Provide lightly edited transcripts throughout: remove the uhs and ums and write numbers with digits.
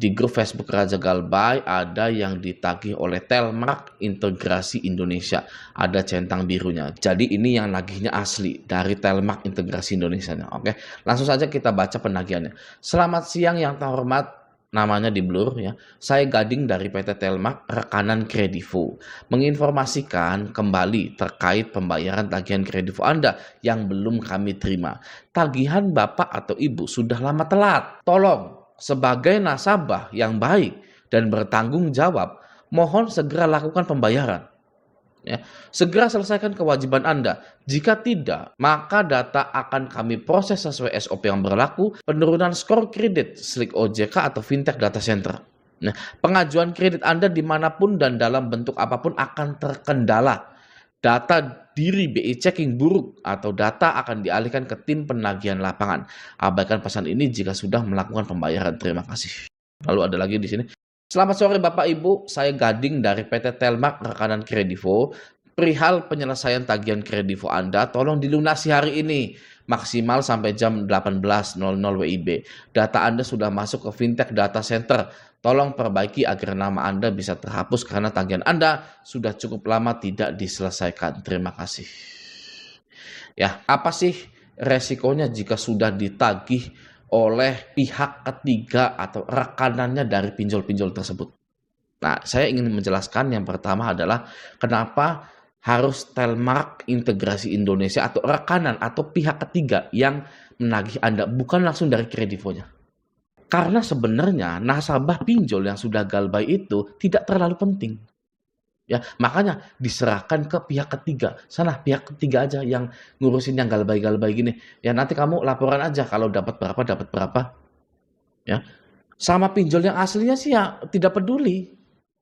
Di grup Facebook Raja Galbay ada yang ditagih oleh Telmark Integrasi Indonesia. Ada centang birunya. Jadi ini yang nagihnya asli dari Telmark Integrasi Indonesia. Oke, langsung saja kita baca penagihannya. Selamat siang yang terhormat. Namanya di blur ya. Saya Gading dari PT Telmark Rekanan Kredivo. Menginformasikan kembali terkait pembayaran tagihan Kredivo Anda yang belum kami terima. Tagihan Bapak atau Ibu sudah lama telat. Tolong sebagai nasabah yang baik dan bertanggung jawab, mohon segera lakukan pembayaran. Ya, segera selesaikan kewajiban Anda. Jika tidak, maka data akan kami proses sesuai SOP yang berlaku, penurunan skor kredit, slik OJK atau fintech data center. Nah, pengajuan kredit Anda dimanapun dan dalam bentuk apapun akan terkendala. Data diri BI checking buruk atau data akan dialihkan ke tim penagihan lapangan. Abaikan pesan ini jika sudah melakukan pembayaran. Terima kasih. Lalu ada lagi di sini. Selamat sore Bapak Ibu, saya Gading dari PT Telmark Rekanan Kredivo. Perihal penyelesaian tagihan Kredivo Anda, tolong dilunasi hari ini, maksimal sampai jam 18.00 WIB. Data Anda sudah masuk ke fintech data center. Tolong perbaiki agar nama Anda bisa terhapus karena tagihan Anda sudah cukup lama tidak diselesaikan. Terima kasih. Ya, apa sih resikonya jika sudah ditagih oleh pihak ketiga atau rekanannya dari pinjol-pinjol tersebut? Nah, saya ingin menjelaskan yang pertama adalah kenapa harus Telmark Integrasi Indonesia atau rekanan atau pihak ketiga yang menagih Anda, bukan langsung dari Kredivonya. Karena sebenarnya nasabah pinjol yang sudah galbay itu tidak terlalu penting. Ya, makanya diserahkan ke pihak ketiga. Sana pihak ketiga aja yang ngurusin yang galbay-galbay gini. Ya nanti kamu laporan aja kalau dapat berapa. Ya. Sama pinjol yang aslinya sih ya tidak peduli.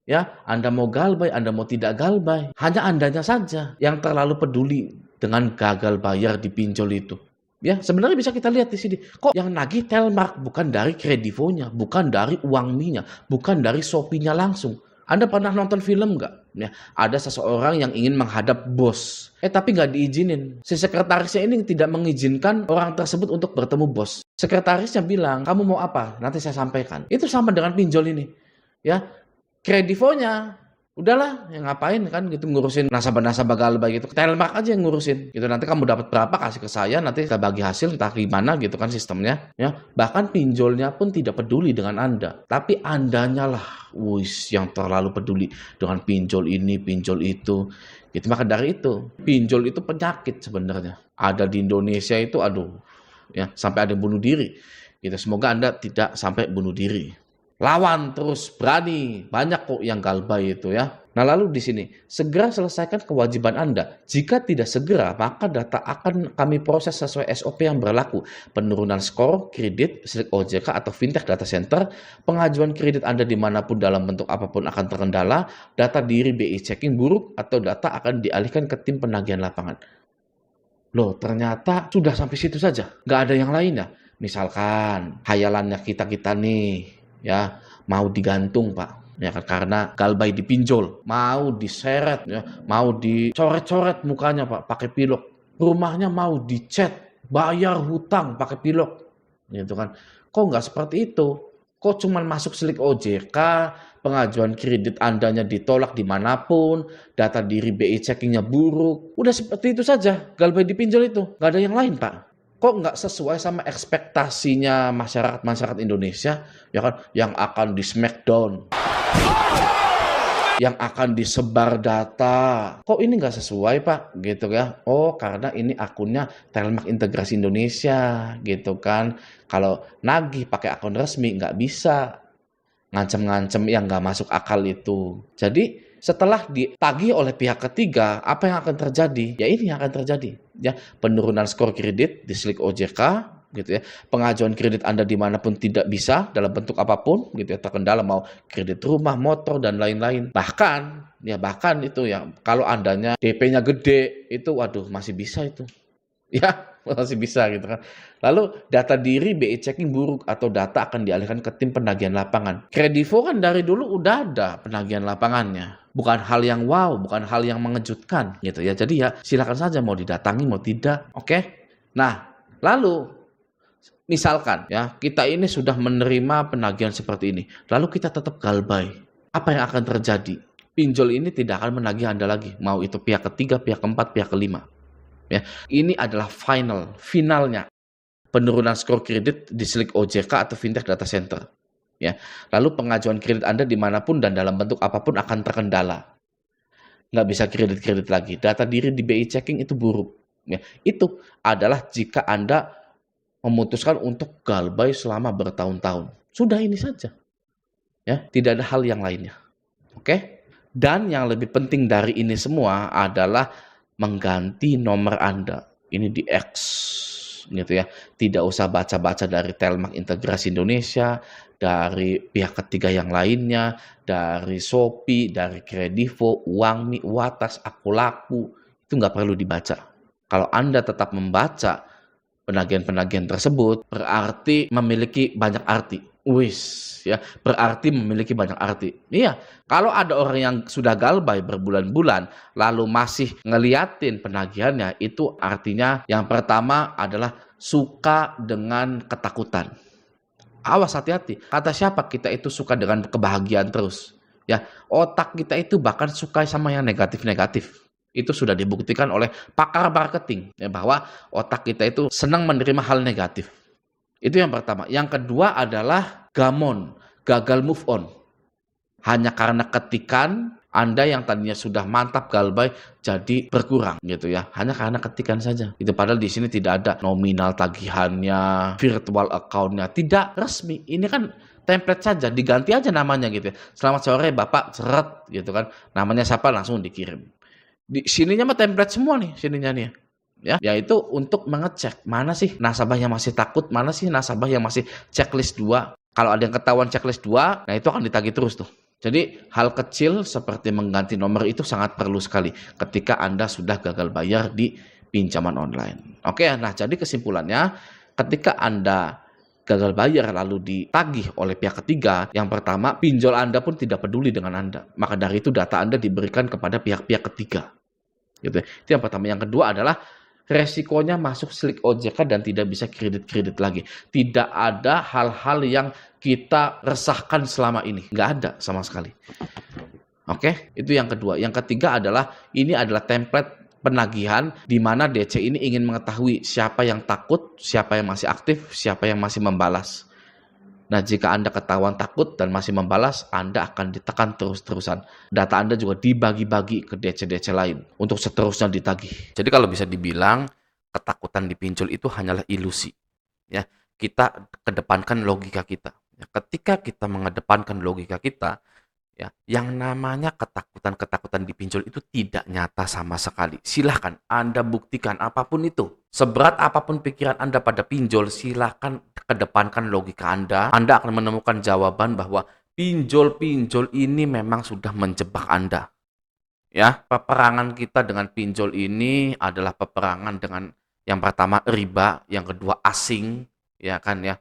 Ya, Anda mau galbay, Anda mau tidak galbay. Hanya Andanya saja yang terlalu peduli dengan gagal bayar di pinjol itu. Ya, sebenarnya bisa kita lihat di sini. Kok yang nagih Telmark bukan dari Kredivonya, bukan dari Uangminya, bukan dari Shopee-nya langsung. Anda pernah nonton film nggak? Ya, ada seseorang yang ingin menghadap bos. Tapi nggak diizinin. Si sekretarisnya ini tidak mengizinkan orang tersebut untuk bertemu bos. Sekretarisnya bilang, kamu mau apa? Nanti saya sampaikan. Itu sama dengan pinjol ini. Ya, Kredivonya, udahlah, yang ngapain kan gitu ngurusin nasabah-nasabah galbay gitu. Telmark aja yang ngurusin. Gitu nanti kamu dapat berapa kasih ke saya, nanti kita bagi hasil entah gimana gitu kan sistemnya. Ya, bahkan pinjolnya pun tidak peduli dengan Anda, tapi Andanya lah yang terlalu peduli dengan pinjol ini, pinjol itu. Gitu. Maka dari itu, pinjol itu penyakit sebenarnya. Ada di Indonesia itu ya sampai ada yang bunuh diri. Gitu. Semoga Anda tidak sampai bunuh diri. Lawan terus, berani, banyak kok yang galbay itu ya. Nah lalu di sini, segera selesaikan kewajiban Anda. Jika tidak segera, maka data akan kami proses sesuai SOP yang berlaku. Penurunan skor, kredit, slik OJK atau fintech data center, pengajuan kredit Anda dimanapun dalam bentuk apapun akan terkendala, data diri BI checking buruk, atau data akan dialihkan ke tim penagihan lapangan. Loh, ternyata sudah sampai situ saja. Nggak ada yang lain ya. Misalkan, hayalannya kita nih, ya mau digantung Pak ya karena galbay dipinjol, mau diseret ya, mau dicoret-coret mukanya Pak pakai pilok, rumahnya mau dicat, bayar hutang pakai pilok gitu kan. Kok nggak seperti itu? Kok cuman masuk slik OJK, pengajuan kredit Andanya ditolak dimanapun, data diri BI checkingnya buruk, udah seperti itu saja galbay dipinjol itu, nggak ada yang lain Pak. Kok nggak sesuai sama ekspektasinya masyarakat Indonesia ya kan, yang akan di smackdown, yang akan disebar data. Kok ini nggak sesuai Pak gitu ya? Oh karena ini akunnya Telmark Integrasi Indonesia gitu kan. Kalau nagih pakai akun resmi nggak bisa, ngancem-ngancem yang nggak masuk akal itu. Jadi setelah ditagih oleh pihak ketiga, apa yang akan terjadi? Ya ini yang akan terjadi. Ya, penurunan skor kredit di slik OJK, gitu ya. Pengajuan kredit Anda dimanapun tidak bisa dalam bentuk apapun, gitu ya. Terkendala mau kredit rumah, motor dan lain-lain. Bahkan itu ya kalau Andanya DP-nya gede, itu waduh masih bisa itu. Ya, masih bisa gitu kan. Lalu data diri BI checking buruk atau data akan dialihkan ke tim penagihan lapangan. Kredivo kan dari dulu udah ada penagihan lapangannya. Bukan hal yang wow, bukan hal yang mengejutkan gitu ya. Jadi ya silakan saja mau didatangi mau tidak. Oke. Nah, lalu Misalkan ya, kita ini sudah menerima penagihan seperti ini, lalu kita tetap galbay. Apa yang akan terjadi? Pinjol ini tidak akan menagih Anda lagi, mau itu pihak ketiga, pihak keempat, pihak kelima. Ya, ini adalah finalnya penurunan skor kredit di Slick OJK atau Fintech Data Center. Ya, lalu pengajuan kredit Anda dimanapun dan dalam bentuk apapun akan terkendala. Nggak bisa kredit lagi. Data diri di BI Checking itu buruk. Ya, itu adalah jika Anda memutuskan untuk galbay selama bertahun-tahun. Sudah ini saja. Ya, tidak ada hal yang lainnya. Oke? Dan yang lebih penting dari ini semua adalah mengganti nomor Anda. Ini di X gitu ya. Tidak usah baca-baca dari Telmak Integrasi Indonesia, dari pihak ketiga yang lainnya, dari Shopee, dari Kredivo, Uangmi, Watas, Akulaku. Itu nggak perlu dibaca. Kalau Anda tetap membaca penagihan-penagihan tersebut, berarti memiliki banyak arti. Berarti memiliki banyak arti. Iya, kalau ada orang yang sudah galbay berbulan-bulan, lalu masih ngeliatin penagihannya, itu artinya yang pertama adalah suka dengan ketakutan. Awas, hati-hati. Kata siapa kita itu suka dengan kebahagiaan terus? Ya, otak kita itu bahkan suka sama yang negatif-negatif. Itu sudah dibuktikan oleh pakar marketing ya, bahwa otak kita itu senang menerima hal negatif. Itu yang pertama. Yang kedua adalah gamon, gagal move on. Hanya karena ketikan Anda yang tadinya sudah mantap galbay jadi berkurang gitu ya. Hanya karena ketikan saja. Itu padahal di sini tidak ada nominal tagihannya, virtual account-nya, tidak resmi. Ini kan template saja, diganti aja namanya gitu ya. Selamat sore Bapak, seret gitu kan. Namanya siapa langsung dikirim. Di sininya mah template semua nih, sininya nih. Ya, yaitu untuk mengecek mana sih nasabah yang masih takut, mana sih nasabah yang masih checklist 2. Kalau ada yang ketahuan checklist 2, nah itu akan ditagih terus tuh. Jadi hal kecil seperti mengganti nomor itu sangat perlu sekali ketika Anda sudah gagal bayar di pinjaman online. Oke, nah jadi kesimpulannya ketika Anda gagal bayar lalu ditagih oleh pihak ketiga, yang pertama pinjol Anda pun tidak peduli dengan Anda. Maka dari itu data Anda diberikan kepada pihak-pihak ketiga. Gitu. Itu yang pertama. Yang kedua adalah resikonya masuk Slick OJK dan tidak bisa kredit lagi. Tidak ada hal-hal yang kita resahkan selama ini. Nggak ada sama sekali. Oke, itu yang kedua. Yang ketiga adalah ini adalah template penagihan di mana DC ini ingin mengetahui siapa yang takut, siapa yang masih aktif, siapa yang masih membalas. Nah, jika Anda ketahuan takut dan masih membalas, Anda akan ditekan terus-terusan. Data Anda juga dibagi-bagi ke DC-DC lain untuk seterusnya ditagih. Jadi kalau bisa dibilang, ketakutan dipinjol itu hanyalah ilusi. Ya, kita kedepankan logika kita. Ya, ketika kita mengedepankan logika kita, ya, yang namanya ketakutan dipinjol itu tidak nyata sama sekali. Silahkan Anda buktikan apapun itu. Seberat apapun pikiran Anda pada pinjol, silahkan kedepankan logika Anda. Anda akan menemukan jawaban bahwa pinjol-pinjol ini memang sudah menjebak Anda. Ya, peperangan kita dengan pinjol ini adalah peperangan dengan yang pertama riba, yang kedua asing, ya kan ya.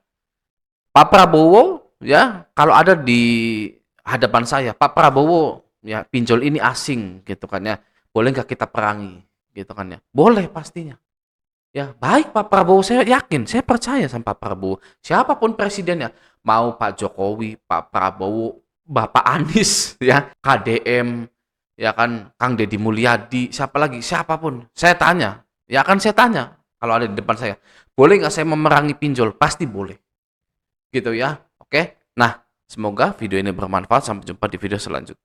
Pak Prabowo, ya, kalau ada di hadapan saya, Pak Prabowo, ya pinjol ini asing gitu kan ya. Boleh nggak kita perangi gitu kan ya? Boleh pastinya. Ya, baik Pak Prabowo, saya yakin, saya percaya sama Pak Prabowo. Siapapun presidennya, mau Pak Jokowi, Pak Prabowo, Bapak Anies, ya, KDM, ya kan, Kang Deddy Mulyadi, siapa lagi, siapapun. Saya tanya, ya kan saya tanya, kalau ada di depan saya, boleh nggak saya memerangi pinjol? Pasti boleh. Gitu ya, oke? Nah, semoga video ini bermanfaat. Sampai jumpa di video selanjutnya.